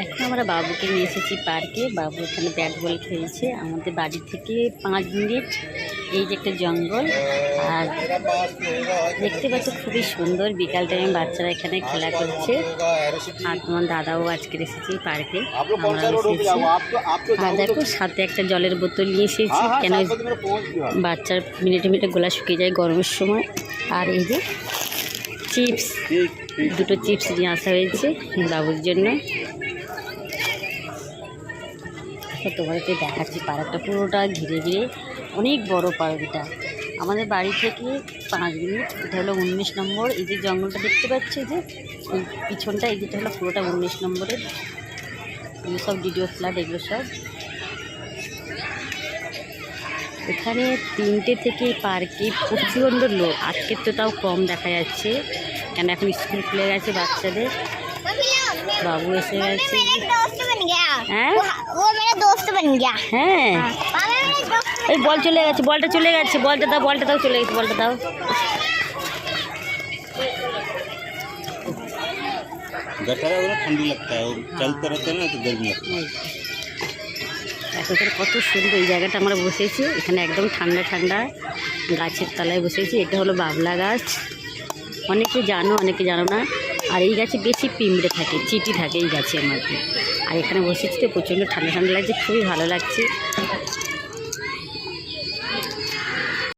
এখন আমরা বাবুকে নিয়ে এসেছি পার্কে। বাবু এখানে ব্যাট বল খেলছে। আমাদের বাড়ি থেকে 5 মিনিট। এই যে একটা জঙ্গল, আর দেখতে পাচ্ছ খুবই সুন্দর। বিকাল টাইমে বাচ্চারা এখানে খেলা করছে। আর তোমার দাদাও আজকে এসেছি পার্কে, আমরা এসেছি। আর দেখো সাথে একটা জলের বোতল নিয়ে এসেছি, কেন বাচ্চার মিনিটে মিনিটে গলা শুকিয়ে যায় গরমের সময়। আর এই যে চিপস, 2টো চিপস নিয়ে আসা হয়েছে বাবুর জন্য। তোমাদেরকে দেখাচ্ছি পার্কটা পুরোটা ঘিরে ঘিরে, অনেক বড় পার্ক এটা। আমাদের বাড়ি থেকে 5 মিনিট। এটা হলো 19 নম্বর। এই যে জঙ্গলটা দেখতে পাচ্ছি, যে এই পিছনটা, এই যেটা হলো পুরোটা 19 নম্বরের। এই সব ভিডিও ফ্ল্যাট, এগুলো সব এখানে 3টে থেকে পার্কে প্রচণ্ড লোক। আজকের তো তাও কম দেখা যাচ্ছে, কেন এখন স্কুল খুলে গেছে বাচ্চাদের। বাবু এসে গেছে। হ্যাঁ হ্যাঁ, এই বল চলে গেছে, বলটা চলে গেছে, বলটা দাও, বলটা দাও, চলে গেছে, বলটা দাও। ठंडी लगता है, चलते रहते हैं ना तो गर्मी लगता है। এখন কত সুন্দর এই জায়গাটা আমরা বসেছি। এখানে একদম ঠান্ডা ঠান্ডা গাছের তলায় বসেছি। এটা হলো বাবলা গাছ। অনেকে জানো, অনেকে জানো না। আর এই গাছে বেশি পিঁমড়ে থাকে, চিটি থাকে এই গাছের মধ্যে। আর এখানে বসেছি তো প্রচণ্ড ঠান্ডা ঠান্ডা লাগছে, খুবই ভালো লাগছে।